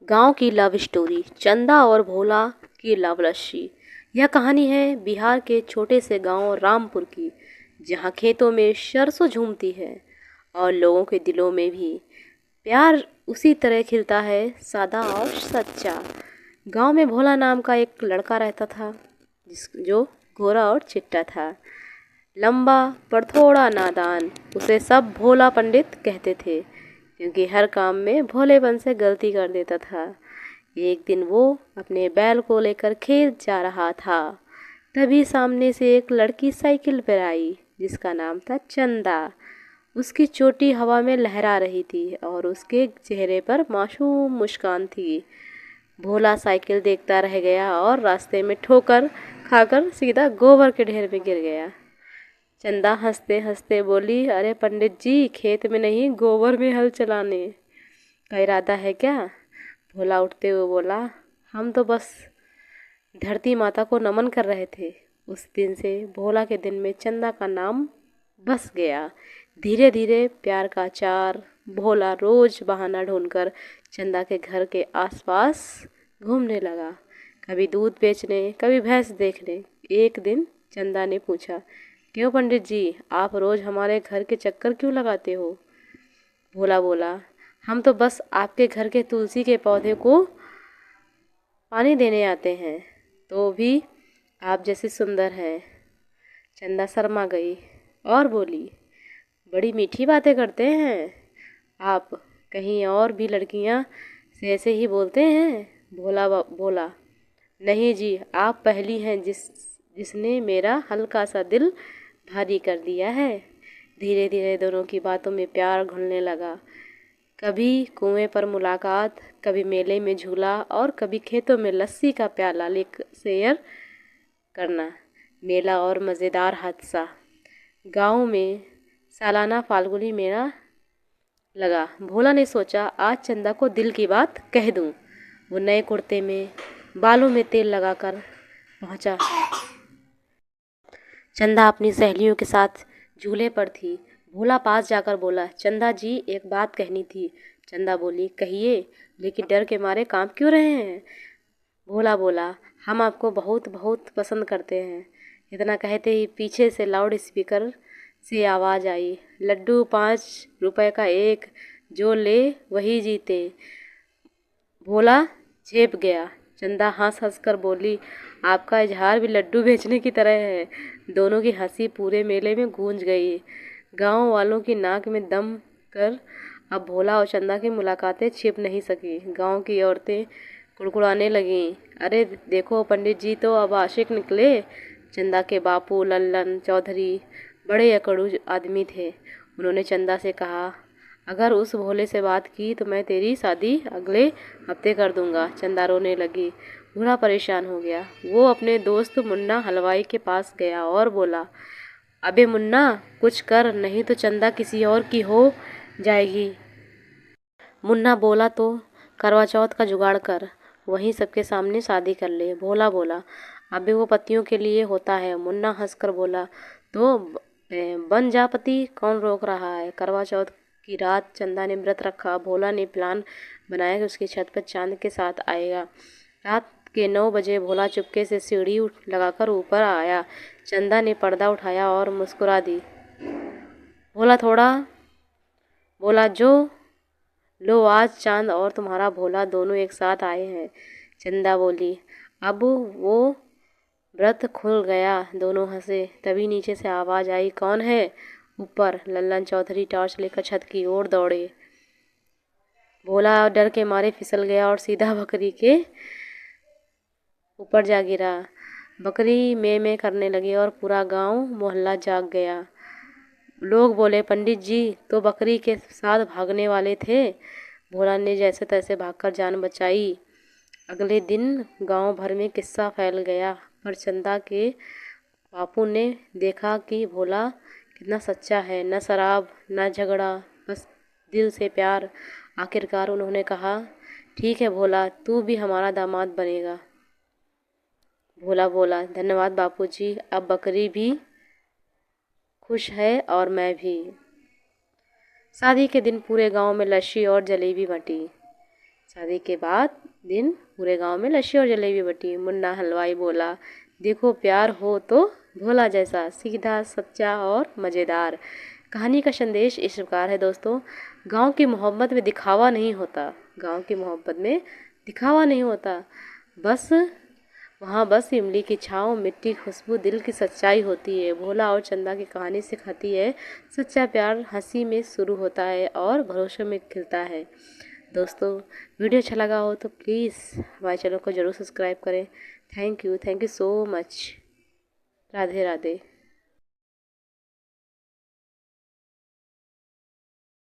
गांव की love story, चंदा और भोला की लव लस्सी। यह कहानी है बिहार के छोटे से गांव रामपुर की, जहां खेतों में सरसों झूमती है और लोगों के दिलों में भी प्यार उसी तरह खिलता है, सादा और सच्चा। गांव में भोला नाम का एक लड़का रहता था, जो गोरा और चिट्टा था, लंबा पर थोड़ा नादान। उसे सब भोला पंडित कहते थे, क्योंकि हर काम में भोलेपन से गलती कर देता था। एक दिन वो अपने बैल को लेकर खेत जा रहा था, तभी सामने से एक लड़की साइकिल पर आई, जिसका नाम था चंदा। उसकी चोटी हवा में लहरा रही थी और उसके चेहरे पर मासूम मुस्कान थी। भोला साइकिल देखता रह गया और रास्ते में ठोकर खाकर सीधा गोबर के ढेर में गिर गया। चंदा हंसते हंसते बोली, अरे पंडित जी, खेत में नहीं गोबर में हल चलाने का इरादा है क्या? भोला उठते हुए बोला, हम तो बस धरती माता को नमन कर रहे थे। उस दिन से भोला के दिन में चंदा का नाम बस गया। धीरे धीरे प्यार का चार भोला रोज बहाना ढूंढकर चंदा के घर के आसपास घूमने लगा, कभी दूध बेचने, कभी भैंस देखने। एक दिन चंदा ने पूछा, क्यों पंडित जी, आप रोज हमारे घर के चक्कर क्यों लगाते हो? भोला बोला, हम तो बस आपके घर के तुलसी के पौधे को पानी देने आते हैं, तो भी आप जैसी सुंदर है। चंदा शर्मा गई और बोली, बड़ी मीठी बातें करते हैं आप, कहीं और भी लड़कियां से ऐसे ही बोलते हैं? भोला बोला, नहीं जी, आप पहली हैं जिसने मेरा हल्का सा दिल भारी कर दिया है। धीरे धीरे दोनों की बातों में प्यार घुलने लगा। कभी कुएं पर मुलाकात, कभी मेले में झूला और कभी खेतों में लस्सी का प्याला लेकर शेयर करना। मेला और मज़ेदार हादसा। गांव में सालाना फाल्गुनी मेला लगा। भोला ने सोचा, आज चंदा को दिल की बात कह दूं। वो नए कुर्ते में बालों में तेल लगाकर पहुंचा। चंदा अपनी सहेलियों के साथ झूले पर थी। भोला पास जाकर बोला, चंदा जी, एक बात कहनी थी। चंदा बोली, कहिए, लेकिन डर के मारे कांप क्यों रहे हैं? भोला बोला, हम आपको बहुत बहुत पसंद करते हैं। इतना कहते ही पीछे से लाउड स्पीकर से आवाज़ आई, लड्डू 5 रुपए का एक, जो ले वही जीते। भोला झेप गया। चंदा हंस हंस कर बोली, आपका इजहार भी लड्डू बेचने की तरह है। दोनों की हंसी पूरे मेले में गूंज गई। गांव वालों की नाक में दम कर अब भोला और चंदा की मुलाकातें छिप नहीं सकी। गांव की औरतें कुड़कुड़ाने लगीं, अरे देखो पंडित जी तो अब आशिक निकले। चंदा के बापू लल्लन चौधरी बड़े अकड़ू आदमी थे। उन्होंने चंदा से कहा, अगर उस भोले से बात की तो मैं तेरी शादी अगले हफ्ते कर दूंगा। चंदा रोने लगी। भोला परेशान हो गया। वो अपने दोस्त मुन्ना हलवाई के पास गया और बोला, अबे मुन्ना, कुछ कर, नहीं तो चंदा किसी और की हो जाएगी। मुन्ना बोला, तो करवा चौथ का जुगाड़ कर, वहीं सबके सामने शादी कर ले। भोला बोला, अबे वो पतियों के लिए होता है। मुन्ना हंसकर बोला, तो बन जा पति, कौन रोक रहा है। करवा चौथ की रात चंदा ने व्रत रखा। भोला ने प्लान बनाया कि उसकी छत पर चांद के साथ आएगा। रात के 9 बजे भोला चुपके से सीढ़ी लगाकर ऊपर आया। चंदा ने पर्दा उठाया और मुस्कुरा दी। भोला थोड़ा बोला, जो लो, आज चांद और तुम्हारा भोला दोनों एक साथ आए हैं। चंदा बोली, अब वो व्रत खुल गया। दोनों हंसे। तभी नीचे से आवाज़ आई, कौन है ऊपर? लल्लन चौधरी टॉर्च लेकर छत की ओर दौड़े। भोला डर के मारे फिसल गया और सीधा बकरी के ऊपर जा गिरा। बकरी में करने लगी और पूरा गांव मोहल्ला जाग गया। लोग बोले, पंडित जी तो बकरी के साथ भागने वाले थे। भोला ने जैसे तैसे भागकर जान बचाई। अगले दिन गांव भर में किस्सा फैल गया, पर चंदा के बापू ने देखा कि भोला कितना सच्चा है। न शराब, न झगड़ा, बस दिल से प्यार। आखिरकार उन्होंने कहा, ठीक है भोला, तू भी हमारा दामाद बनेगा। भोला बोला, धन्यवाद बापूजी, अब बकरी भी खुश है और मैं भी। शादी के दिन पूरे गांव में लस्सी और जलेबी बंटी। शादी के बाद दिन पूरे गांव में लस्सी और जलेबी बटी। मुन्ना हलवाई बोला, देखो प्यार हो तो भोला जैसा, सीधा सच्चा और मज़ेदार। कहानी का संदेश इस प्रकार है दोस्तों, गांव की मोहब्बत में दिखावा नहीं होता। गांव की मोहब्बत में दिखावा नहीं होता, बस वहाँ बस इमली की छाँव, मिट्टी की खुशबू, दिल की सच्चाई होती है। भोला और चंदा की कहानी सिखाती है, सच्चा प्यार हंसी में शुरू होता है और भरोसे में खिलता है। दोस्तों, वीडियो अच्छा लगा हो तो प्लीज़ हमारे चैनल को ज़रूर सब्सक्राइब करें। Thank you so much. Radhe Radhe.